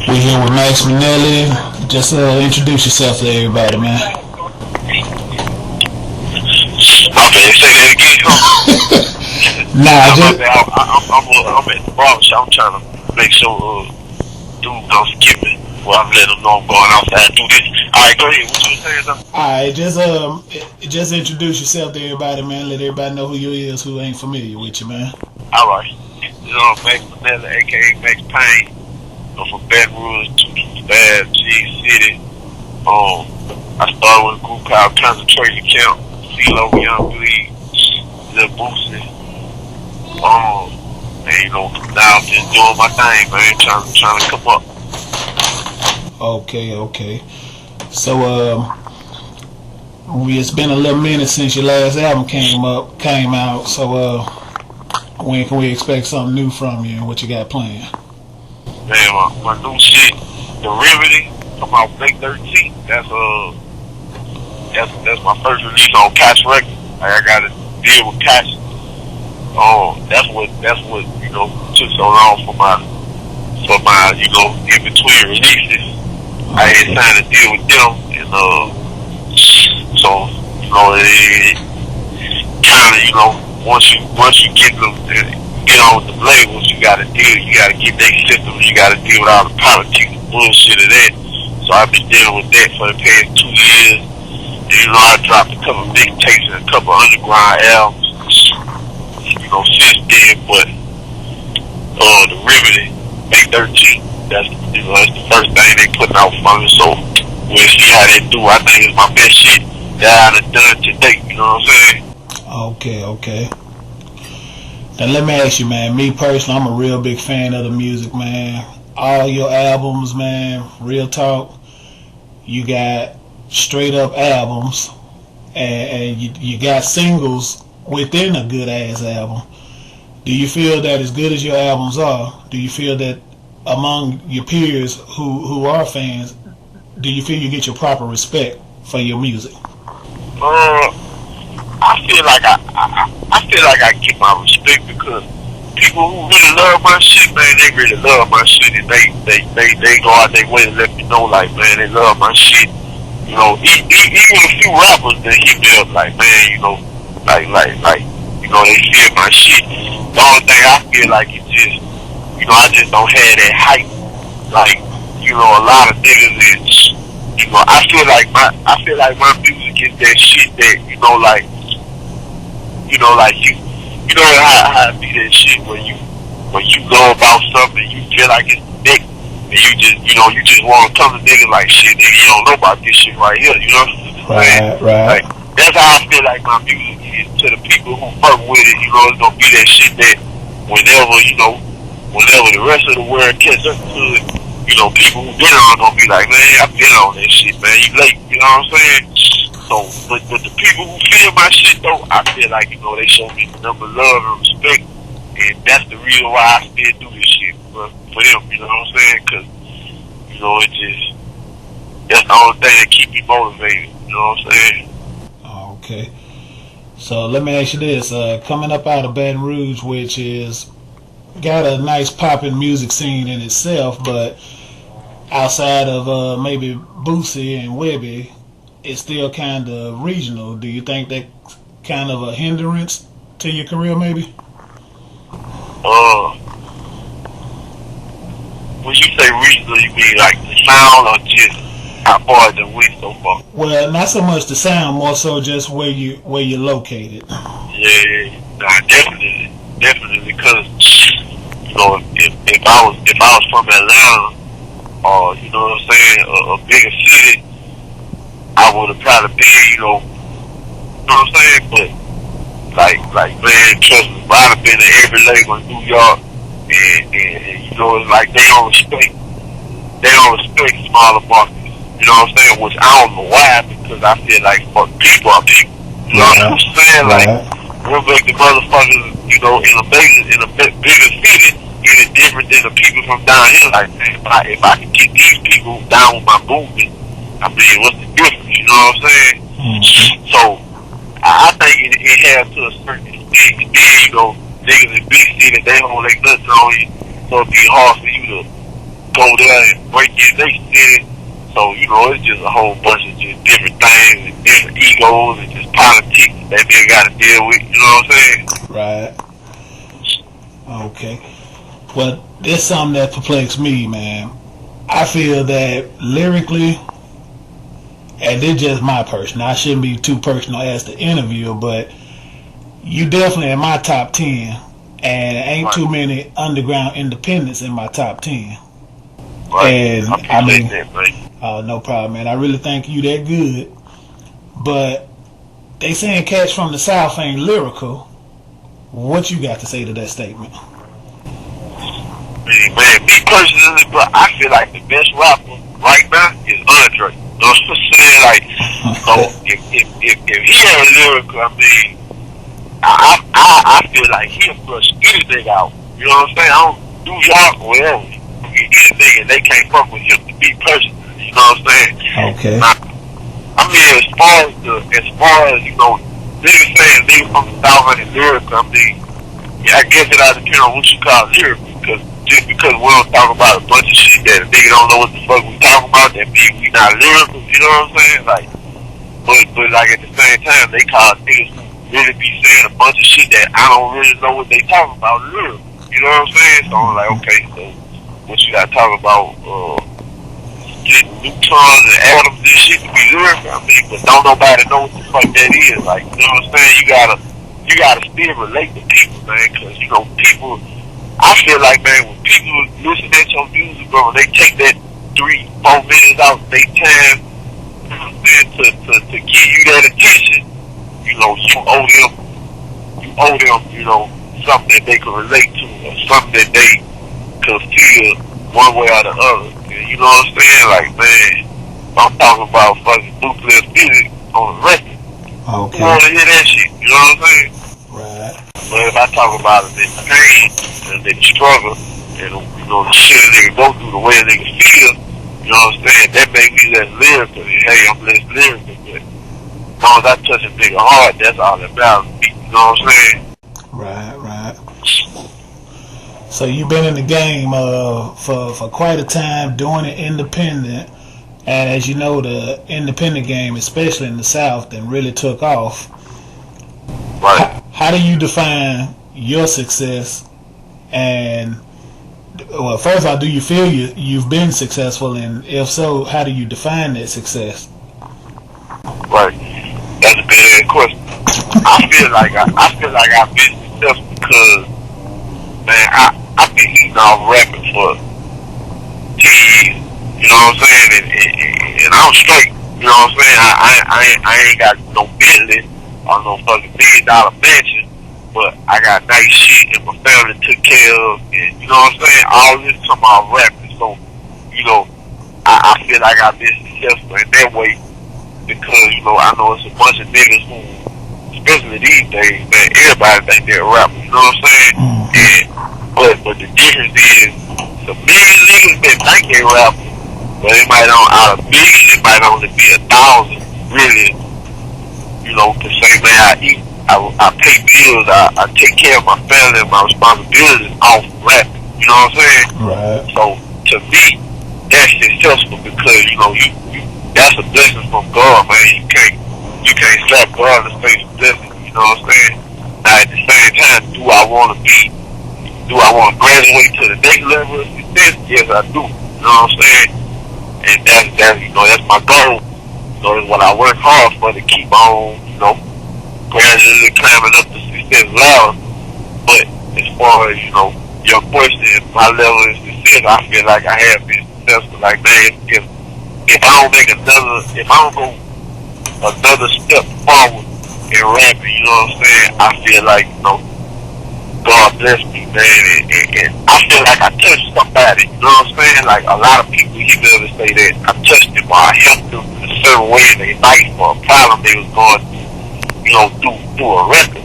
We here with Max Minelli. Just introduce yourself to everybody, man. Okay, say that again. Nah, just I'm at the barbershop. I'm trying to make sure dude don't skip me. Well, I'm letting them know I'm going outside to do this. All right, go ahead. What you saying? alright. Just introduce yourself to everybody, man. Let everybody know who you is, who ain't familiar with you, man. All right. Max Minelli, aka Max Payne. I'm from Baton Rouge, 225 G City. I started with a group called Concentration Camp, C-Loc, Young Bleed, Little Boosie. And now I'm just doing my thing, man, trying to come up. Okay. So it's been a little minute since your last album came out. So when can we expect something new from you and what you got planned? Man, my new shit, The Remedy, come out May 13th. That's my first release on Cash Records. Like, I gotta deal with Cash. That's what took so long for my in between releases. I had signed a deal with them, and so it kind of once you get on with the labels, you gotta get their systems, you gotta deal with all the politics and bullshit of that. So I've been dealing with that for the past 2 years. And, I dropped a couple of mixtapes and a couple of underground albums, since then. But The Remedy, May 13th, that's the first thing they putting out for me. So we'll see how they do. I think it's my best shit that I've done to date. You know what I'm saying? Okay. Now let me ask you, man. Me personally, I'm a real big fan of the music, man. All your albums, man. Real talk. You got straight up albums, and you got singles within a good ass album. Do you feel that as good as your albums are, do you feel that among your peers who are fans, do you feel you get your proper respect for your music? I feel like I get my respect because people who really love my shit, man, they really love my shit, and they go out their way to let me know, like, man, they love my shit. Even a few rappers that hit me up, like, man, they feel my shit. The only thing I feel like is just, I just don't have that hype. Like, a lot of niggas is, I feel like my music is that shit that, how it be that shit when you go about something, you feel like it's big, and you just want to come to niggas like, shit, nigga, you don't know about this shit right here, you know what I'm saying? Right. Like, that's how I feel like my music is to the people who fuck with it. It's gonna be that shit that whenever the rest of the world catch up to it, people who been on gonna be like, man, I've been on that shit, man, you late, you know what I'm saying? So, but the people who feel my shit though, I feel like, they show me the number of love and respect, and that's the reason why I still do this shit for them, you know what I'm saying? Cause, that's the only thing that keep me motivated, you know what I'm saying? Okay. So let me ask you this: coming up out of Baton Rouge, which is got a nice popping music scene in itself, but outside of maybe Boosie and Webby, it's still kind of regional. Do you think that kind of a hindrance to your career, maybe? When you say regional, you mean like the sound or just how far the went so far? Well, not so much the sound, more so just where you're located. Yeah, nah, definitely, because if I was from Atlanta or what I'm saying, a bigger city, I would have probably been, you know what I'm saying? But like man, trust me, I've been in every label in New York, and it's like they don't respect smaller markets. You know what I'm saying? Which I don't know why, because I feel like people are people. You know what I'm saying? Like, we'll make the motherfuckers, in a bigger city, it's different than the people from down here. Like, man, if I can get these people down with my movement, I mean, what's the difference? You know what I'm saying? Mm-hmm. So, I think it has to a certain extent. And then, niggas in big cities, they don't like nothing on you, so it'd be hard for you to go there and break in their city. So, you know, it's just a whole bunch of just different things and different egos and just politics that they got to deal with, you know what I'm saying? Right. Okay. Well, there's something that perplexes me, man. I feel that lyrically, and this just my personal, I shouldn't be too personal as the interviewer, but you definitely in my top 10, and ain't too many underground independents in my top 10. Right. And I mean, that, no problem, man. I really think you that good. But they saying cats from the South ain't lyrical. What you got to say to that statement? Man, me personally, bro, I feel like the best rapper right now is Andre. You know what I'm saying? Like, so if he ain't lyrical, I mean, I feel like he'll flush anything out. You know what I'm saying? I don't do y'all or whatever. Anything, and they can't fuck with him to be personal. You know what I'm saying? Okay. I mean, as far as you know, niggas saying niggas from the South ain't lyrical. I mean, yeah, I guess it all depends on what you call lyrical. Because just because we don't talk about a bunch of shit that a nigga don't know what the fuck we talking about, that means we not lyrical. You know what I'm saying? Like, but like at the same time, they call niggas who really be saying a bunch of shit that I don't really know what they talking about lyrical. You know what I'm saying? So I'm like, okay, so what you gotta talk about? Splitting neutrons and atoms and shit to be lyrical. I mean, but don't nobody know what the fuck that is. Like, you know what I'm saying? You gotta still relate to people, man, because you know people. I feel like, man, when people listen to your music, bro, they take that 3-4 minutes out of their time, you know what I'm saying, to give you that attention. You know, you owe them, you know, something that they can relate to, or something that they could feel one way or the other. You know what I'm saying? Like, man, I'm talking about fucking nuclear physics on the record. Okay. You wanna hear that shit? You know what I'm saying? Right. But if I talk about it, the pain and the struggle, and you know the shit a nigga go through, the way a nigga feel, you know what I'm saying? That make me less lyrical. Hey, I'm less lyrical, but as long as I touch a nigga hard, that's all that matters to me. You know what I'm saying? Right. So you've been in the game for quite a time, doing it independent, and as you know, the independent game, especially in the South, then really took off. Right. How do you define your success? And well, first of all, do you feel you've been successful, and if so, how do you define that success? Right. That's a good question. I feel like I've been successful because, man, I've been eating off rapping for 10 years. You know what I'm saying? And I'm straight. You know what I'm saying? I ain't got no Bentley or no fucking $1 million mansion, but I got nice shit and my family took care of, and you know what I'm saying? All this to my rapping. So, you know, I feel like I've been successful in that way because, you know, I know it's a bunch of niggas who, especially these days, man, everybody think they're a rapper, you know what I'm saying? And but the difference is the million niggas that think they're rappers, but it might out of millions, it might only be 1,000 really, you know, to say, man, I eat, I pay bills, I take care of my family and my responsibilities off rapping. You know what I'm saying? Right. So to me, that's successful because you know you that's a blessing from God, man. You can't slap God in the face with blessing. You know what I'm saying? Now at the same time, do I want to graduate to the next level of success? Yes, I do. You know what I'm saying? And that's you know that's my goal. You know, that's what I work hard for, to keep on, you know, gradually climbing up the success ladder. But as far as, you know, your question, my level of success, I feel like I have been successful. Like, man, if I don't go another step forward in rapping, you know what I'm saying, I feel like, you know, God bless me, man, and I feel like I touched somebody, you know what I'm saying? Like, a lot of people, you be able to say that I touched them or I helped them in a certain way in their life for a problem they was going through, you know, through a record.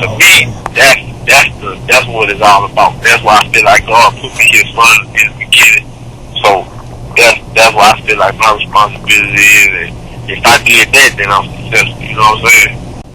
To me, that's what it's all about. That's why I feel like God put me here from in the beginning. So that's why I feel like my responsibility is, and if I did that, then I'm successful. You know what I'm saying?